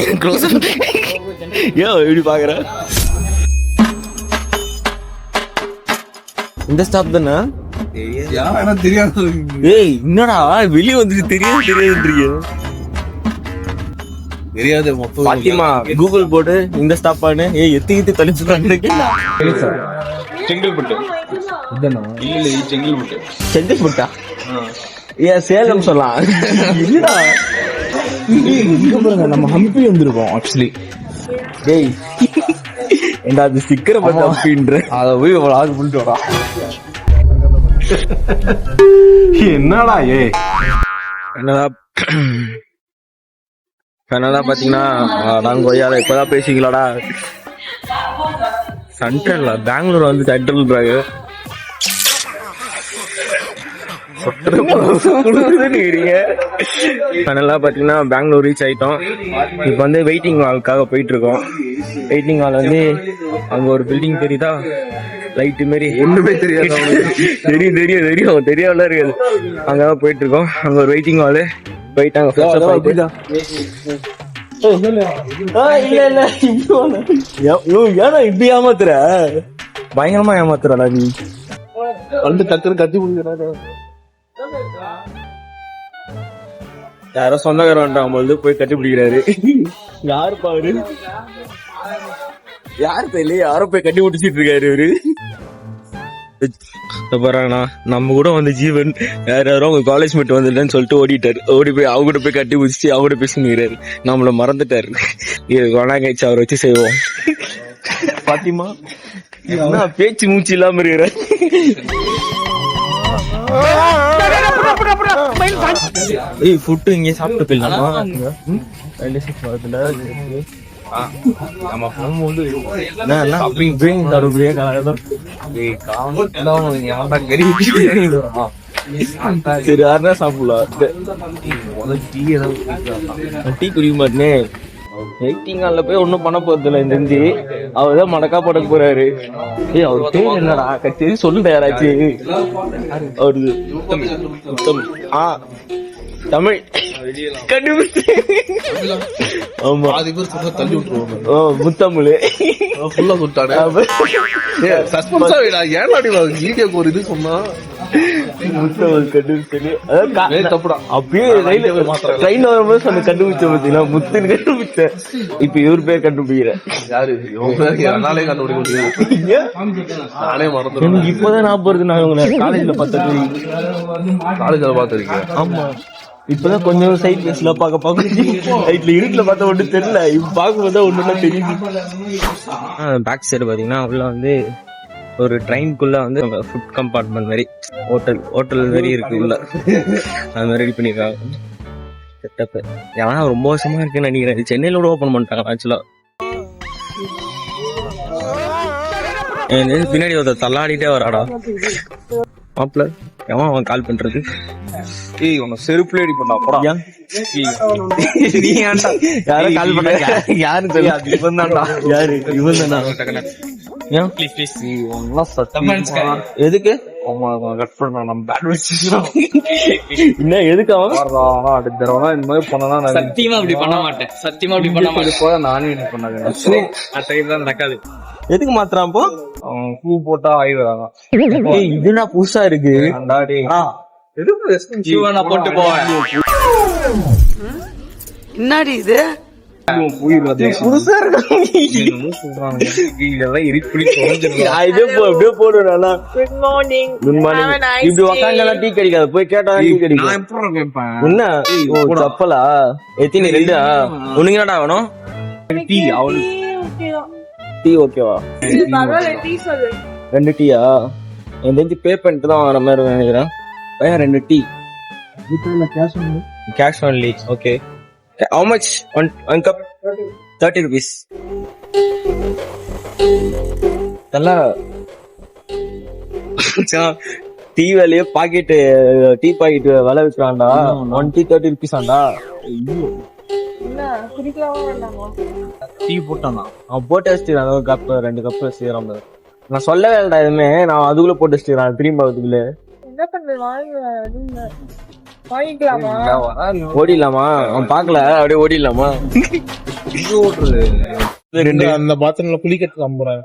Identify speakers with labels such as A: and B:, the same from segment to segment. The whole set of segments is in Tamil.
A: ஏன் எப்படி பாக்குற? இந்த ஸ்டாப் தானே?
B: தெரியாது.
A: ஏய் என்னடா வெளியே வந்துட்டு தெரியாதுன்றீங்க.
B: தெரியாது மொத்தம்.
A: பாத்திமா கூகுள் போட்டு இந்த ஸ்டாப்பானு எத்தி தள்ளி சொல்றாங்க.
B: செங்கல்பட்டு. இல்ல செங்கல்பட்டு.
A: செங்கல்பட்டா? ஏன் சேலம் சொல்லலாம். இல்லடா
B: நம்ம ஹம்பி வந்திருக்கோம் ஆக்சுவலி.
A: டேய் என்ன அது சிக்கரை பத்தி அப்படின்ற
B: அத போய் ஆக பண்ணிட்டு வரா. என்னடா
A: என்னடா பாத்தீங்கன்னா நாங்க கொய்யால இப்பதான் பேசிக்கலாடா. சென்ட்ரல்ல பெங்களூர் வந்து சென்ட்ரல்ன்றாங்க. பாத்தீங்கன்னா பெங்களூர் ரீச் ஆயிட்டோம். இப்ப வந்து வெயிட்டிங் ஹாலுக்காக போயிட்டு இருக்கோம். வெயிட்டிங் ஹால் வந்து அங்க ஒரு பில்டிங் தெரியுதா, லைட் மாரி
B: ஒண்ணுமே தெரியாது.
A: தெரியும் தெரியாமல இருக்காது. அங்கதான் போயிட்டு இருக்கோம். அங்க ஒரு வெயிட்டிங் ஹாலு போயிட்டாங்க. ஏன்னா இப்படி ஏமாத்துற, பயங்கரமா ஏமாத்துறடா நீ.
B: வந்து டக்குன்னு கத்தி முடிக்கிறாரு.
A: யாரோ சொந்தக்காரன் வந்து போய் கட்டி பிடிக்கிறாரு. யாரு பாரு, யாரு தெரியல, யாரோ போய் கட்டி பிடிச்சிட்டு இருக்காரு இவரு. பாருங்கண்ணா நம்ம கூட வந்து ஜீவன் யாரோ உங்க காலேஜ் மேட் வந்துட்டேன்னு சொல்லிட்டு ஓடிட்டாரு. ஓடி போய் அவங்க கூட போய் கட்டி பிடிச்சி அவங்க கூட பேசிக்கிறாரு. நம்மள மறந்துட்டாரு. இது கொண்டாங்கச்சு அவரை வச்சு செய்வோம். பாத்திமா என்ன பேச்சு மூச்சு இல்லாம இருக்கிற. ஏய் ஃபுட்டு இங்கே சாப்பிட்டு போயிடலாமா?
B: நம்ம போகும்போது
A: சரி யாருன்னா சாப்பிடலாம். டீ குடிக்க மாட்டேனே. வெயிட்டிங் ஹால்ல போய் ஒன்னும் பண்ண போறது இல்ல. இந்த அவர்தான் மடக்கா போட போறாரு. ஏய் அவர் பேர் என்னடா கட்சி சொல்லுடா யாராச்சு. அவரு தமிழ் கண்டுபிடிச்சு. ஆமா
B: தள்ளி விட்டுருவோம்.
A: முத்தமிழ்
B: ஃபுல்லா சொல்லிட்டானே. ஒரு இது சொன்னா
A: ட்ரெயின் வரும்போது சொன்ன கண்டுபிடிச்ச பாத்தீங்களா, முத்துன்னு கண்டுபிடிச்சேன். இப்ப இவர் பேர் கண்டுபிடிக்கிறேன்.
B: யாரு நானே கண்டுபிடிக்க நானே மறந்து.
A: இப்பதான் நான் போறது. நான் உங்களை காலேஜ்ல பார்த்தது.
B: காலேஜ்ல பாத்துருக்கேன்.
A: ஆமா இப்பதான் கொஞ்சம் சைட் பேஸ்ல பாக்க சைட்ல இருட்டுல பார்த்தா ஒன்றும் தெரியல. இப்ப பாக்கும்போது ஒண்ணுன்னா தெரியுது. பேக் சைடு பாத்தீங்கன்னா உள்ள வந்து ஒரு ட்ரெயின்குள்ள வந்து ஃபுட் கம்பார்ட்மெண்ட் மாதிரி ஹோட்டல் மாதிரி இருக்கு உள்ள. அது மாதிரி ரெடி பண்ணிருக்காங்க செட்டப். ஏன்னா ரொம்ப வருஷமா இருக்குன்னு நினைக்கிறேன். சென்னையில கூட ஓபன் பண்ணிட்டாங்க ஆக்சுவலா. பின்னாடி ஒருத்தர் தள்ளாடிட்டே வராடா மாப்பிள்ள. எவன் அவன் கால் பண்றது?
B: ஏய் உன்னை செருப்புல ரெடி பண்ணா போடா.
A: நீ ஏன்டா யாரும் கால் பண்ண? யாரு தெரியாது. இவன் தான்டா. யாரு இவன் தானா? எதுக்கு
B: கட் பண்ண நம்ம பேட் வச்சுட்டோம்.
A: என்ன எதுக்கு அவன்
B: அடுத்த தடவை இந்த மாதிரி பண்ணா
C: சத்தியமா அப்படி பண்ண மாட்டேன். சத்தியமா அப்படி பண்ண மாட்டேன்.
B: நானே என்ன பண்ணாங்க
C: நடக்காது.
A: எதுக்கு மாத்திரான் போ?
B: பூ போட்டா ஆயிடுறாங்க.
A: இதுனா புதுசா இருக்கு.
C: போட்டு போவேன்.
D: என்னடி இது
A: புதுசா இருக்கு. அப்படியே போடுவேன். குட் மார்னிங் இப்படி உக்காந்து டீ கிடைக்காது. போய் கேட்டா டீ கிடைக்கும். என்ன கப்பலா எத்தனை? 2 உனக்கு என்னடா வேணும்? டீ ஓகேவா? 2 டீயா? எனக்கு பே பண்ணிட்டு தான் வர மாதிரி நினைக்கிறேன். 2 tea cash only. Okay how much? one cup 30 rupees. நல்லா டீ வேலையே பாக்கெட் டீ பாக்கெட் விலை விற்கிறான்டா. 1 டீ 30 rupees ஆண்டா.
B: டீ போட்டானா?
A: அவன் போட்டு வச்சுட்டான். ஒரு கப் 2 கப் வச்சுக்கிறான். நான் சொல்லவே இல்லடா எதுவுமே. நான் அதுக்குள்ள போட்டு வச்சுக்கிறேன். திரும்பி அதுக்குள்ள
D: என்ன பண்றது வாங்கிக்கலாமா?
A: ஓடிடலாமா? அவன் பாக்கல, அப்படியே ஓடிடலாமா?
B: ஓட்டுறது
A: ரெண்டு
B: அந்த பாத்ரூம்ல குளிக்கிறதுக்கு 50 ரூபாய்.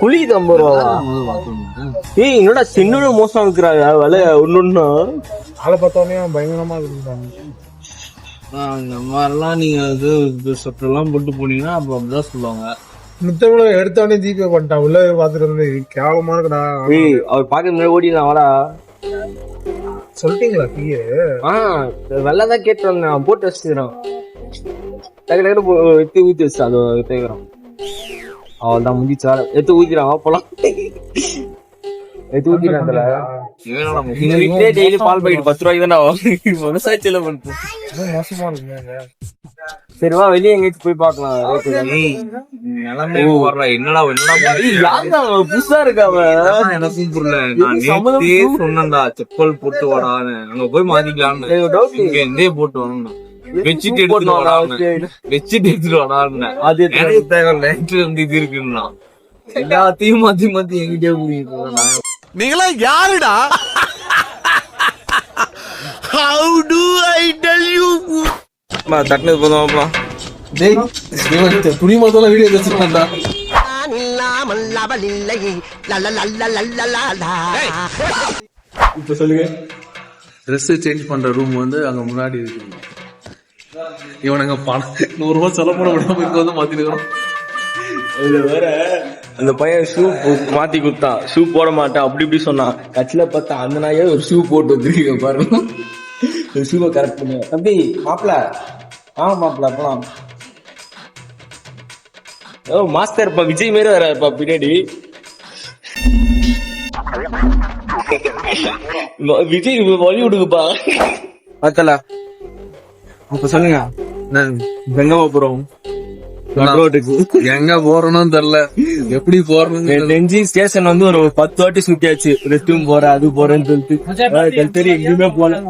A: குளிக்கு 50 ரூபாவா? ஏய், என்னடா சின்ன மோசம் இருக்கிறாங்க விலை ஒன்னொன்னா.
B: ஆளை பார்த்தோன்னே பயங்கரமா இருக்குறாங்க. இந்த மாதிரிலாம் நீங்க சொட்டெல்லாம் போட்டு போனீங்கன்னா அப்ப அப்படிதான் சொல்லுவாங்க. மித்தவங்கள எடுத்தவனே ஜிபே பண்ணிட்டான். உள்ள பாத்துட்டு வந்து கேவலமா இருக்குடா.
A: ஏய், அவர் பாக்க முன்னாடி ஓடிடலாம் வாடா.
B: சொல்லிட்டீங்களா டீயே?
A: வெள்ளதான் கேட்டு வந்தேன், போட்டு வச்சுக்கிறான். டக்கு டக்கு எடுத்து ஊத்தி வச்சு அது தேய்க்கிறான். அவள் தான் முடிச்சா எடுத்து ஊத்திடுறான். போலாம் எடுத்து ஊத்திடுறான். எங்க வீட்லயே டெய்லி பால் பாக்கெட் 10 ரூபாய்க்கு தானே ஆகும். விவசாயத்துல பண்ணுறோம்.
B: மோசமா இருக்குங்க.
A: சரி வா, வெளியே எங்கேயாச்சும் போய் பாக்கலாம்.
B: என்னடா
A: புதுசா இருக்கா
B: எனக்கும் புரியல. நான் நேத்தே சொன்னேன்டா செப்பல் போட்டு வாடான்னு. அங்க போய் மாத்திக்கலான்னு. இங்க இருந்தே போட்டு வரணும். பெட்ஷீட் எடுத்துட்டு வாடான்னு.
A: அது
B: எனக்கு தேவையில்ல. இது இருக்குன்னா எல்லாத்தையும் மாத்தி மாத்தி எங்கிட்டே போயிட்டு
E: நீங்களா யாருடா? How do I tell you?
A: தட்டினது போதும்.
B: துணி மட்டும் வீடியோ வச்சிருக்கா.
F: இப்ப சொல்லுங்க. ட்ரெஸ் சேஞ்ச் பண்ற ரூம் வந்து அங்க முன்னாடி இருக்கு. இவனுங்க பணம் 100 ரூபாய் செலவு பண்ண முடியாம இங்க வந்து மாத்திருக்கிறோம்.
A: இதுல வேற அந்த பையன் ஷூ மாத்தி கொடுத்தான். ஷூ போட மாட்டான் அப்படி இப்படி சொன்னான். கட்சியில பார்த்தா அந்த நாயே ஒரு ஷூ போட்டு வந்துருக்கீங்க பாருங்க. ஷூவை கரெக்ட் பண்ணு தம்பி. மாப்பிள்ள மாப்பிள்ள போலாம். ஓ மாஸ்டர் இருப்பா, விஜய் மாரி வேற இருப்பா பின்னாடி. விஜய் வழி விடுங்கப்பா.
B: பார்த்தல அப்ப சொல்லுங்க. எங்க போறோம்?
F: எங்க போறோம்னு தெரியல, எப்படி போறோம்னு.
A: நெஞ்சி ஸ்டேஷன் வந்து ஒரு 10 வாட்டி சுத்தியாச்சு. ரெஸ்ட் ரூம் போற அது போறேன்னு சொல்லிட்டு தெரியும், எங்கேயுமே போல.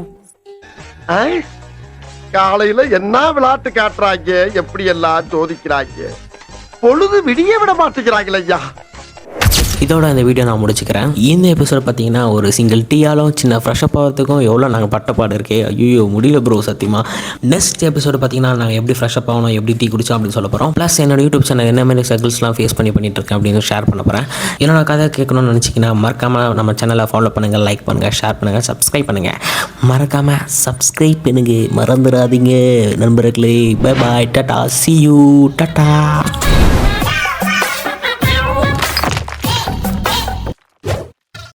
G: காலையில என்ன விளையாட்டு காட்டுறாங்க, எப்படி எல்லாம் சோதிக்கிறாங்க. பொழுது விடிய விட மாட்டேங்கிறாங்களே ஐயா.
H: இதோட இந்த வீடியோ நான் முடிச்சுக்கிறேன். இந்த எபிசோட் பார்த்தீங்கன்னா ஒரு சிங்கிள் டீயாலும் சின்ன ஃப்ரெஷ்அப் ஆகிறதுக்கும் எவ்வளோ நாங்கள் பட்டப்பாடு இருக்கே. ஐயோ முடியல ப்ரோ சத்தியமாக. நெக்ஸ்ட் எபிசோடு பார்த்தீங்கன்னா நாங்கள் எப்படி ஃப்ரெஷ்அப் ஆகணும், எப்படி டீ குடிச்சோம் அப்படின்னு சொல்ல போகிறோம். ப்ளஸ் என்னோட யூடியூப் சேனல் என்ன மாதிரி சர்க்கிள்ஸ்லாம் ஃபேஸ் பண்ணிட்டு இருக்கேன் அப்படின்னு ஷேர் பண்ண போகிறேன். என்னோட கதை கேட்கணும்னு நினச்சிங்கன்னா மறக்காமல் நம்ம சேனலை ஃபாலோ பண்ணுங்கள், லைக் பண்ணுங்கள், ஷேர் பண்ணுங்கள், சப்ஸ்கிரைப் பண்ணுங்கள். மறக்காமல் சப்ஸ்கிரைப் பண்ணுங்க, மறந்துடாதீங்க நண்பர்களே. Bye bye, Tata, see you, Tata.